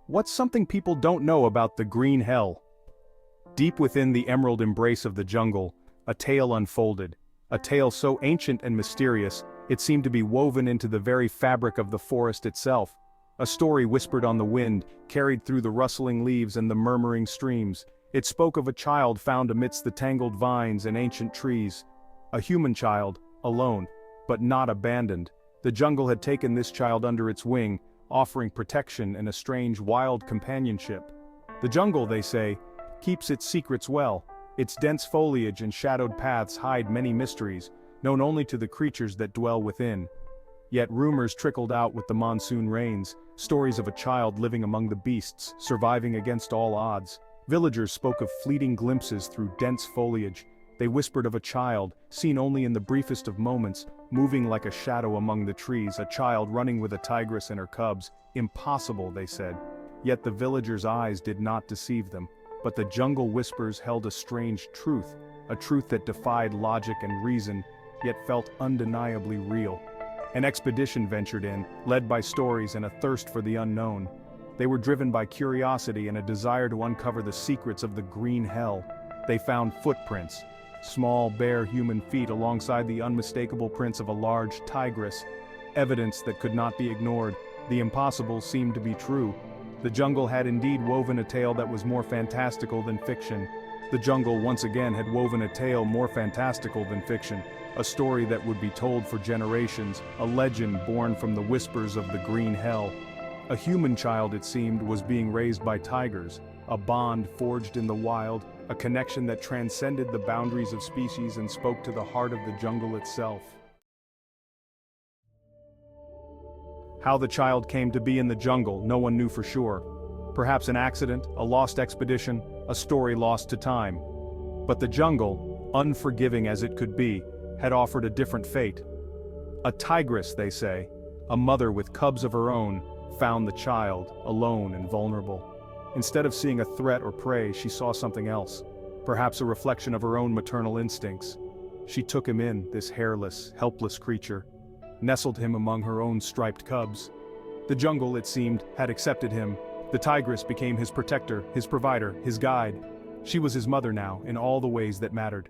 What's something people don't know about the green hell? Deep within the emerald embrace of the jungle, a tale unfolded. A tale so ancient and mysterious, it seemed to be woven into the very fabric of the forest itself. A story whispered on the wind, carried through the rustling leaves and the murmuring streams. It spoke of a child found amidst the tangled vines and ancient trees. A human child, alone, but not abandoned. The jungle had taken this child under its wing, offering protection and a strange wild companionship. The jungle, they say, keeps its secrets well. Its dense foliage and shadowed paths hide many mysteries, known only to the creatures that dwell within. Yet rumors trickled out with the monsoon rains, stories of a child living among the beasts, surviving against all odds. Villagers spoke of fleeting glimpses through dense foliage. They whispered of a child, seen only in the briefest of moments, moving like a shadow among the trees, a child running with a tigress and her cubs. Impossible, they said. Yet the villagers' eyes did not deceive them. But the jungle whispers held a strange truth, a truth that defied logic and reason, yet felt undeniably real. An expedition ventured in, led by stories and a thirst for the unknown. They were driven by curiosity and a desire to uncover the secrets of the green hell. They found footprints, small, bare human feet alongside the unmistakable prints of a large tigress. Evidence that could not be ignored. The impossible seemed to be true. The jungle had indeed woven a tale that was more fantastical than fiction. The jungle once again had woven a tale more fantastical than fiction. A story that would be told for generations, a legend born from the whispers of the green hell. A human child, it seemed, was being raised by tigers, a bond forged in the wild, a connection that transcended the boundaries of species and spoke to the heart of the jungle itself. How the child came to be in the jungle, no one knew for sure. Perhaps an accident, a lost expedition, a story lost to time. But the jungle, unforgiving as it could be, had offered a different fate. A tigress, they say, a mother with cubs of her own, found the child, alone and vulnerable. Instead of seeing a threat or prey, she saw something else, perhaps a reflection of her own maternal instincts. She took him in, this hairless, helpless creature, nestled him among her own striped cubs. The jungle, it seemed, had accepted him. The tigress became his protector, his provider, his guide. She was his mother now, in all the ways that mattered.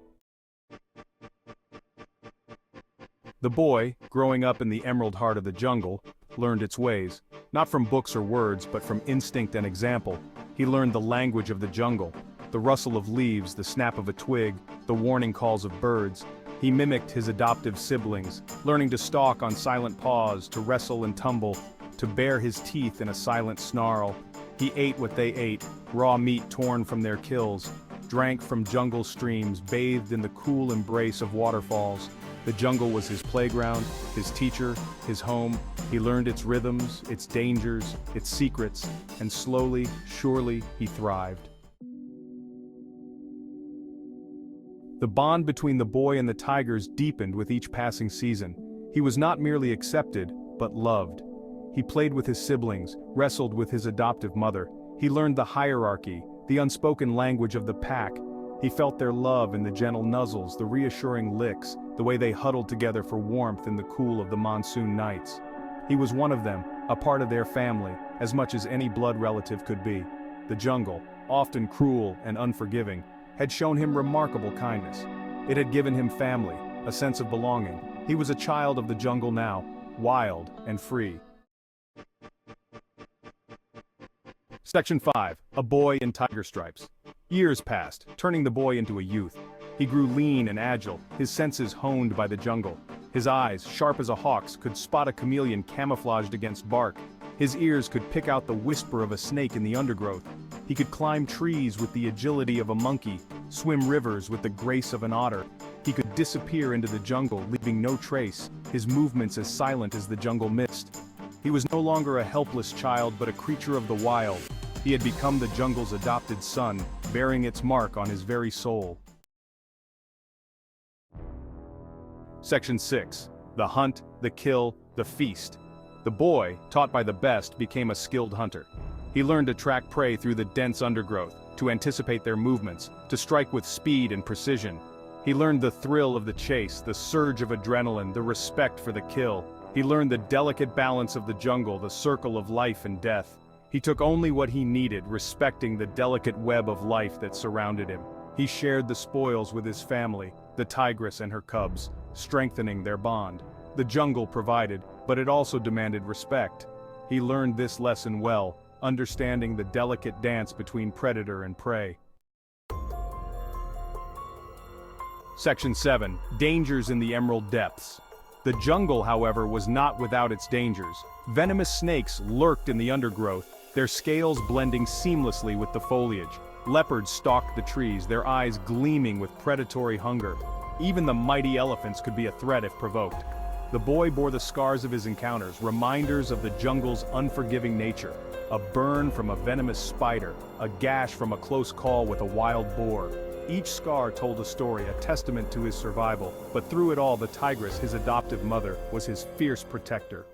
The boy, growing up in the emerald heart of the jungle, learned its ways, not from books or words, but from instinct and example. He learned the language of the jungle, the rustle of leaves, the snap of a twig, the warning calls of birds. He mimicked his adoptive siblings, learning to stalk on silent paws, to wrestle and tumble, to bare his teeth in a silent snarl. He ate what they ate, raw meat torn from their kills, drank from jungle streams, bathed in the cool embrace of waterfalls. The jungle was his playground, his teacher, his home. He learned its rhythms, its dangers, its secrets, and slowly, surely, he thrived. The bond between the boy and the tigers deepened with each passing season. He was not merely accepted, but loved. He played with his siblings, wrestled with his adoptive mother. He learned the hierarchy, the unspoken language of the pack. He felt their love in the gentle nuzzles, the reassuring licks, the way they huddled together for warmth in the cool of the monsoon nights. He was one of them, a part of their family, as much as any blood relative could be. The jungle, often cruel and unforgiving, had shown him remarkable kindness. It had given him family, a sense of belonging. He was a child of the jungle now, wild and free. Section 5. A boy in tiger stripes. Years passed, turning the boy into a youth. He grew lean and agile, his senses honed by the jungle. His eyes, sharp as a hawk's, could spot a chameleon camouflaged against bark. His ears could pick out the whisper of a snake in the undergrowth. He could climb trees with the agility of a monkey, swim rivers with the grace of an otter. He could disappear into the jungle, leaving no trace, his movements as silent as the jungle mist. He was no longer a helpless child but a creature of the wild. He had become the jungle's adopted son, bearing its mark on his very soul. Section 6. The hunt, the kill, the feast. The boy, taught by the best, became a skilled hunter. He learned to track prey through the dense undergrowth, to anticipate their movements, to strike with speed and precision. He learned the thrill of the chase, the surge of adrenaline, the respect for the kill. He learned the delicate balance of the jungle, the circle of life and death. He took only what he needed, respecting the delicate web of life that surrounded him. He shared the spoils with his family, the tigress and her cubs, strengthening their bond. The jungle provided, but it also demanded respect. He learned this lesson well, understanding the delicate dance between predator and prey. Section 7. Dangers in the Emerald Depths. The jungle, however, was not without its dangers. Venomous snakes lurked in the undergrowth, their scales blending seamlessly with the foliage. Leopards stalked the trees, their eyes gleaming with predatory hunger. Even the mighty elephants could be a threat if provoked. The boy bore the scars of his encounters, reminders of the jungle's unforgiving nature. A burn from a venomous spider, a gash from a close call with a wild boar. Each scar told a story, a testament to his survival, but through it all the tigress, his adoptive mother, was his fierce protector.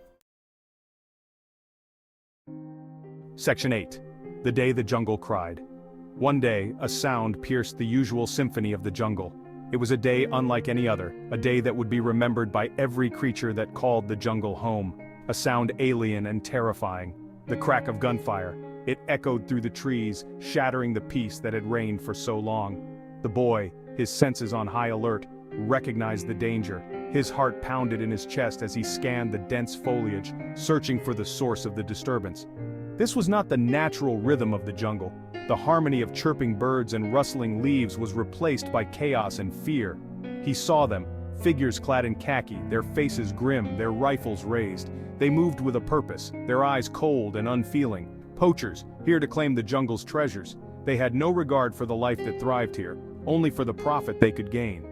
Section 8. The Day the Jungle Cried. One day, a sound pierced the usual symphony of the jungle. It was a day unlike any other, a day that would be remembered by every creature that called the jungle home. A sound alien and terrifying. The crack of gunfire. It echoed through the trees, shattering the peace that had reigned for so long. The boy, his senses on high alert, recognized the danger. His heart pounded in his chest as he scanned the dense foliage, searching for the source of the disturbance. This was not the natural rhythm of the jungle. The harmony of chirping birds and rustling leaves was replaced by chaos and fear. He saw them, figures clad in khaki, their faces grim, their rifles raised. They moved with a purpose, their eyes cold and unfeeling. Poachers, here to claim the jungle's treasures. They had no regard for the life that thrived here, only for the profit they could gain.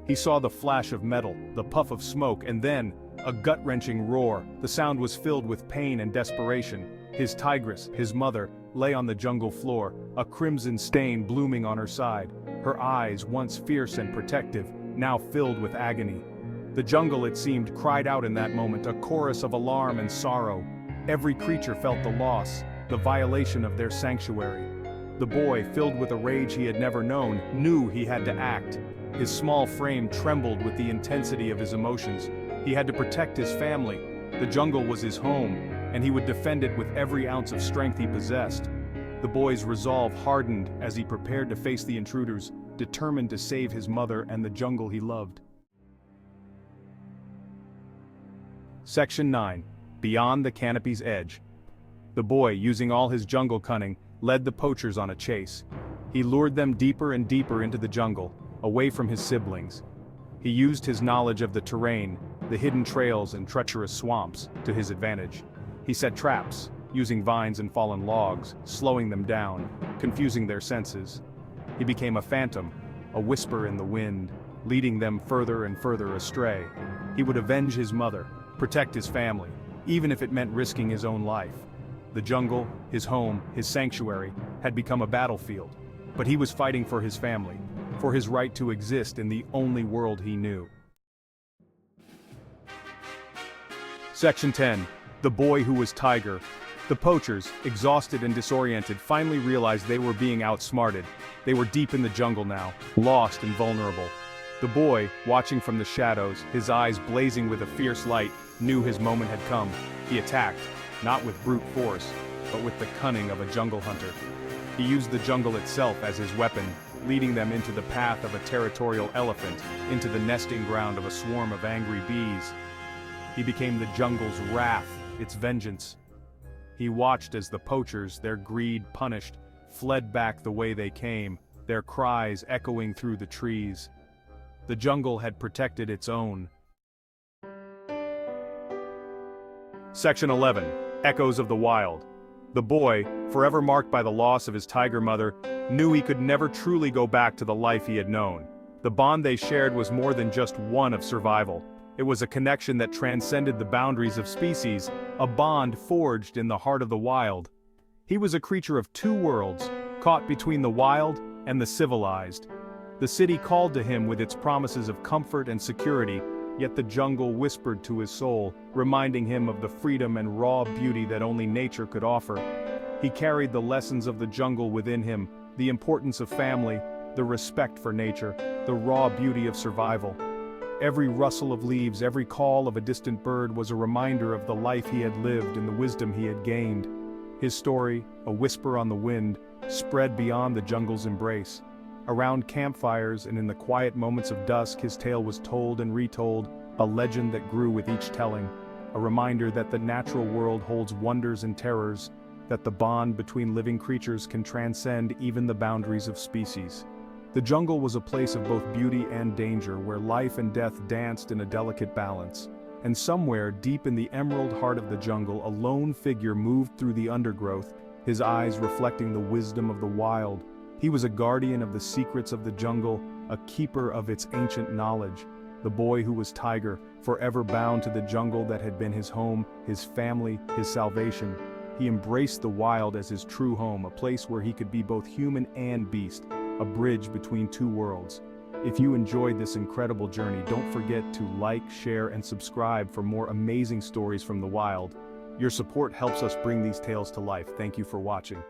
He saw the flash of metal, the puff of smoke, and then, a gut-wrenching roar. The sound was filled with pain and desperation. His tigress, his mother, lay on the jungle floor, a crimson stain blooming on her side. Her eyes, once fierce and protective, now filled with agony. The jungle, it seemed, cried out in that moment, a chorus of alarm and sorrow. Every creature felt the loss, the violation of their sanctuary. The boy, filled with a rage he had never known, knew he had to act. His small frame trembled with the intensity of his emotions. He had to protect his family. The jungle was his home, and he would defend it with every ounce of strength he possessed. The boy's resolve hardened as he prepared to face the intruders, determined to save his mother and the jungle he loved. Section 9. Beyond the canopy's edge. The boy, using all his jungle cunning, led the poachers on a chase. He lured them deeper and deeper into the jungle, away from his siblings. He used his knowledge of the terrain, the hidden trails and treacherous swamps, to his advantage. He set traps, using vines and fallen logs, slowing them down, confusing their senses. He became a phantom, a whisper in the wind, leading them further and further astray. He would avenge his mother, protect his family, even if it meant risking his own life. The jungle, his home, his sanctuary, had become a battlefield, but he was fighting for his family, for his right to exist in the only world he knew. Section 10. The Boy Who Was Tiger. The poachers, exhausted and disoriented, finally realized they were being outsmarted. They were deep in the jungle now, lost and vulnerable. The boy, watching from the shadows, his eyes blazing with a fierce light, knew his moment had come. He attacked, not with brute force, but with the cunning of a jungle hunter. He used the jungle itself as his weapon, leading them into the path of a territorial elephant, into the nesting ground of a swarm of angry bees. He became the jungle's wrath, its vengeance. He watched as the poachers, their greed punished, fled back the way they came, their cries echoing through the trees. The jungle had protected its own. Section 11. Echoes of the Wild. The boy, forever marked by the loss of his tiger mother, knew he could never truly go back to the life he had known. The bond they shared was more than just one of survival. It was a connection that transcended the boundaries of species, a bond forged in the heart of the wild. He was a creature of two worlds, caught between the wild and the civilized. The city called to him with its promises of comfort and security, yet the jungle whispered to his soul, reminding him of the freedom and raw beauty that only nature could offer. He carried the lessons of the jungle within him, the importance of family, the respect for nature, the raw beauty of survival. Every rustle of leaves, every call of a distant bird was a reminder of the life he had lived and the wisdom he had gained. His story, a whisper on the wind, spread beyond the jungle's embrace. Around campfires and in the quiet moments of dusk, his tale was told and retold, a legend that grew with each telling, a reminder that the natural world holds wonders and terrors, that the bond between living creatures can transcend even the boundaries of species. The jungle was a place of both beauty and danger, where life and death danced in a delicate balance. And somewhere deep in the emerald heart of the jungle, a lone figure moved through the undergrowth, his eyes reflecting the wisdom of the wild. He was a guardian of the secrets of the jungle, a keeper of its ancient knowledge. The boy who was Tiger, forever bound to the jungle that had been his home, his family, his salvation. He embraced the wild as his true home, a place where he could be both human and beast, a bridge between two worlds. If you enjoyed this incredible journey, don't forget to like, share, and subscribe for more amazing stories from the wild. Your support helps us bring these tales to life. Thank you for watching.